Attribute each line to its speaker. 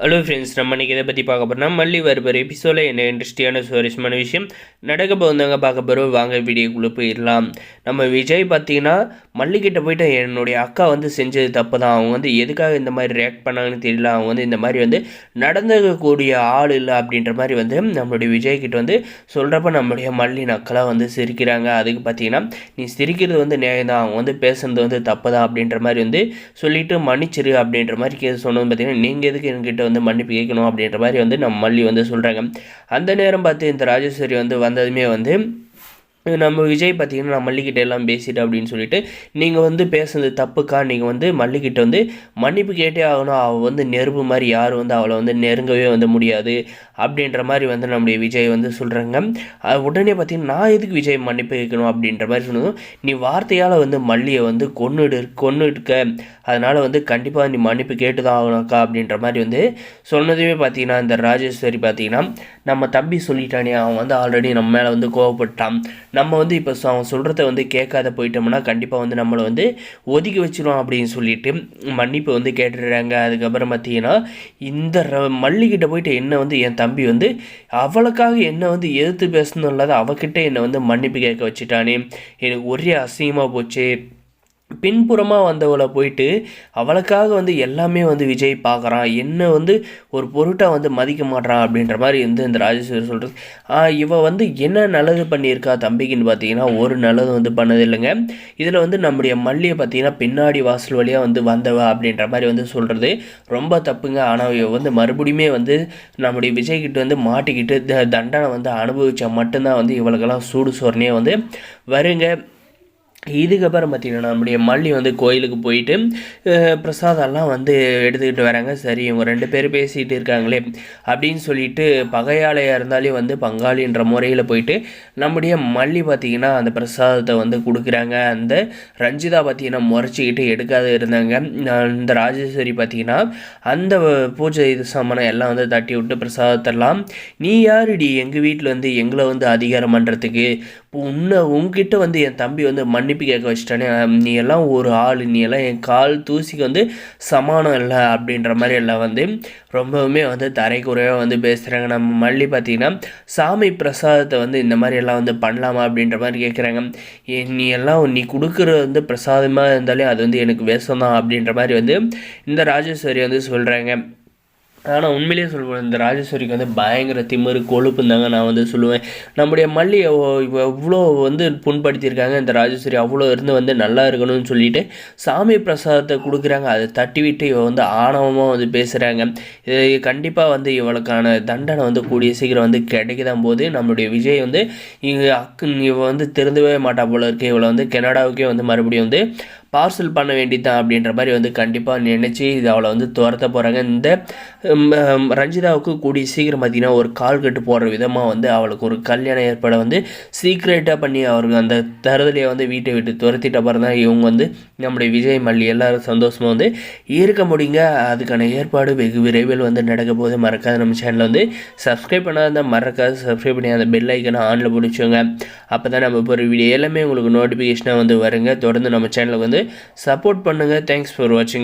Speaker 1: Hello friends, நம்ம இன்றைக்கி இதை பற்றி பார்க்க போகிறோம்னா மல்லி வருகிற எபிசோடில் என்ன இன்ட்ரெஸ்டியான சுவாரஸ்யமான விஷயம் நடக்க போகிறவங்க பார்க்க போகிறோம். வாங்க வீடியோக்குள்ளே போயிடலாம். நம்ம விஜய் பார்த்தீங்கன்னா மல்லிகிட்ட போய்ட்டு என்னுடைய அக்கா வந்து செஞ்சது தப்பு தான், அவங்க வந்து எதுக்காக இந்த மாதிரி ரியாக்ட் பண்ணாங்கன்னு தெரியல, அவங்க வந்து இந்த மாதிரி வந்து நடந்துக்கக்கூடிய ஆள் இல்லை அப்படின்ற மாதிரி வந்து நம்மளுடைய விஜய்கிட்ட வந்து சொல்கிறப்ப நம்மளுடைய மல்லி நக்கலாக வந்து சிரிக்கிறாங்க. அதுக்கு பார்த்தீங்கன்னா நீ சிரிக்கிறது வந்து நியாயம் தான், அவங்க வந்து பேசுறது வந்து தப்பு தான் அப்படின்ற மாதிரி வந்து சொல்லிவிட்டு மன்னிச்சிரு அப்படின்ற மாதிரி சொன்னது. பார்த்தீங்கன்னா நீங்கள் எதுக்கு என்கிட்ட வந்து மன்னிப்பு கேட்கணும் அப்படின்ற மாதிரி வந்து நம்ம மல்லி வந்து சொல்கிறாங்க. அந்த நேரம் பார்த்து இந்த ராஜேஸ்வரி வந்து வந்ததுமே வந்து நம்ம விஜய் பார்த்தீங்கன்னா நான் மல்லிகிட்ட எல்லாம் பேசிட்டேன் அப்படின்னு சொல்லிட்டு நீங்கள் வந்து பேசுனது தப்புக்கா, நீங்கள் வந்து மல்லிகிட்ட வந்து மன்னிப்பு கேட்டே ஆகணும், அவள் வந்து நெருப்பு மாதிரி யாரும் வந்து அவளை வந்து நெருங்கவே வந்து முடியாது அப்படின்ற மாதிரி வந்து நம்முடைய விஜய் வந்து சொல்கிறாங்க. உடனே பார்த்தீங்கன்னா நான் எதுக்கு விஜய் மன்னிப்பு கேட்கணும் அப்படின்ற மாதிரி சொன்னதும், நீ வார்த்தையால் வந்து மல்லியை வந்து கொன்னுடுக்க, அதனால் வந்து கண்டிப்பாக நீ மன்னிப்பு கேட்டு தான் ஆகணும்க்கா அப்படின்ற மாதிரி வந்து சொன்னதுமே பார்த்தீங்கன்னா இந்த ராஜேஸ்வரி பார்த்தீங்கன்னா நம்ம தம்பி சொல்லிட்டானே, அவன் வந்து ஆல்ரெடி நம்ம மேலே வந்து கோவப்பட்டான், நம்ம வந்து இப்போ அவன் சொல்கிறத வந்து கேட்காத போயிட்டோம்னா கண்டிப்பாக வந்து நம்மளை வந்து ஒதுக்கி வச்சிடும் அப்படின்னு சொல்லிட்டு மன்னிப்பு வந்து கேட்டுடுறாங்க. அதுக்கப்புறம் பார்த்தீங்கன்னா இந்த மல்லிகிட்ட போயிட்டு என்ன வந்து என் தம்பி வந்து அவளுக்காக என்னை வந்து எதிர்த்து பேசணும் இல்லாத அவகிட்ட என்னை வந்து மன்னிப்பு கேட்க வச்சுட்டானே, எனக்கு ஒரே அசிங்கமாக போச்சு. பின்புறமாக வந்தவளை போயிட்டு அவளுக்காக வந்து எல்லாமே வந்து விஜய் பார்க்குறான், என்ன வந்து ஒரு பொருட்டாக வந்து மதிக்க மாட்டான் அப்படின்ற மாதிரி வந்து இந்த ராஜேஸ்வரி சொல்கிறது. இவன் வந்து என்ன நல்லது பண்ணியிருக்கா தம்பிக்குன்னு பார்த்தீங்கன்னா ஒரு நல்லது வந்து பண்ணதில்லைங்க. இதில் வந்து நம்முடைய மல்லியை பார்த்தீங்கன்னா பின்னாடி வாசல் வழியாக வந்து வந்தவ அப்படின்ற மாதிரி வந்து சொல்கிறது ரொம்ப தப்புங்க. ஆனால் இவ வந்து மறுபடியுமே வந்து நம்முடைய விஜய்கிட்ட வந்து மாட்டிக்கிட்டு தண்டனை வந்து அனுபவித்தா மட்டும்தான் வந்து இவளுக்கெல்லாம் சூடு சோர்னே வந்து வருங்க. இதுக்கப்புறம் பார்த்திங்கன்னா நம்முடைய மல்லி வந்து கோயிலுக்கு போயிட்டு பிரசாதம்லாம் வந்து எடுத்துக்கிட்டு வராங்க. சரி இவங்க 2 பேர் பேசிகிட்டு இருக்காங்களே அப்படின்னு சொல்லிட்டு பகையாளையாக இருந்தாலே வந்து பங்காளின்ற முறையில் போயிட்டு நம்முடைய மல்லி பார்த்திங்கன்னா அந்த பிரசாதத்தை வந்து கொடுக்குறாங்க. அந்த ரஞ்சிதா பார்த்திங்கன்னா முறைச்சிக்கிட்டு எடுக்காத இருந்தாங்க. இந்த ராஜேஸ்வரி பார்த்திங்கன்னா அந்த பூஜை இது சாமானை எல்லாம் வந்து தட்டி விட்டு பிரசாதத்தெல்லாம், நீ யாருடி எங்கள் வீட்டில் வந்து எங்களை வந்து அதிகாரம் பண்ணுறதுக்கு, உங்ககிட்ட வந்து என் தம்பி வந்து மன்னிப்பு கேட்க வச்சிட்டானே, நீ எல்லாம் ஒரு ஆள், நீ எல்லாம் என் கால் தூசிக்கு வந்து சமானம் இல்லை அப்படின்ற மாதிரி எல்லாம் வந்து ரொம்பவுமே வந்து தரைக்குறையாக வந்து பேசுகிறாங்க. நம்ம மல்லி பார்த்திங்கன்னா சாமி பிரசாதத்தை வந்து இந்த மாதிரி எல்லாம் வந்து பண்ணலாமா அப்படின்ற மாதிரி கேட்குறாங்க. நீ கொடுக்குற வந்து பிரசாதமாக இருந்தாலே அது வந்து எனக்கு வேஷம் தான் அப்படின்ற மாதிரி வந்து இந்த ராஜேஸ்வரி வந்து சொல்கிறாங்க. ஆனால் உண்மையிலேயே சொல்லுவேன், இந்த ராஜேஸ்வரிக்கு வந்து பயங்கர திமிரு கொழுப்புன்னு தாங்க நான் வந்து சொல்லுவேன். நம்முடைய மல்லி இவ்வளோ வந்து புண்படுத்தியிருக்காங்க, இந்த ராஜேஸ்வரி அவ்வளோ இருந்து வந்து நல்லா இருக்கணும்னு சொல்லிட்டு சாமி பிரசாதத்தை கொடுக்குறாங்க. அதை தட்டி விட்டு இவ வந்து ஆணவமாக வந்து பேசுகிறாங்க. இது கண்டிப்பாக வந்து இவளுக்கான தண்டனை வந்து கூடிய சீக்கிரம் வந்து கிடைக்குதான் போது நம்மளுடைய விஜய் வந்து இவ வந்து திருந்தவே மாட்டா போல இருக்கு, இவளை வந்து கனடாவுக்கே வந்து மறுபடியும் வந்து பார்சல் பண்ண வேண்டியதான் அப்படின்ற மாதிரி வந்து கண்டிப்பாக நினச்சி இது அவளை வந்து துரத்த போகிறாங்க. இந்த ரஞ்சிதாவுக்கு கூடிய சீக்கிரம் பார்த்திங்கன்னா ஒரு கால் கட்டு போடுற விதமாக வந்து அவளுக்கு ஒரு கல்யாணம் ஏற்பாடை வந்து சீக்ரெட்டாக பண்ணி அவருக்கு அந்த தருதலையை வந்து வீட்டை விட்டு துரத்திட்ட பிறகு தான் இவங்க வந்து நம்முடைய விஜய் மல்லி எல்லோரும் சந்தோஷமாக வந்து இருக்க முடியுங்க. அதுக்கான ஏற்பாடு வெகு விரைவில் வந்து நடக்க போது. மறக்காத நம்ம சேனலில் வந்து சப்ஸ்கிரைப் பண்ணாத மறக்காத சப்ஸ்கிரைப் பண்ணி அந்த பெல் ஐக்கனை ஆனில் பிடிச்சோங்க. அப்போ தான் நம்ம இப்போ ஒரு வீடியோ எல்லாமே உங்களுக்கு நோட்டிஃபிகேஷனாக வந்து வருங்க. தொடர்ந்து நம்ம சேனலுக்கு வந்து சப்போர்ட் பண்ணுங்கள். தேங்க்ஸ் ஃபார் வாட்சிங்.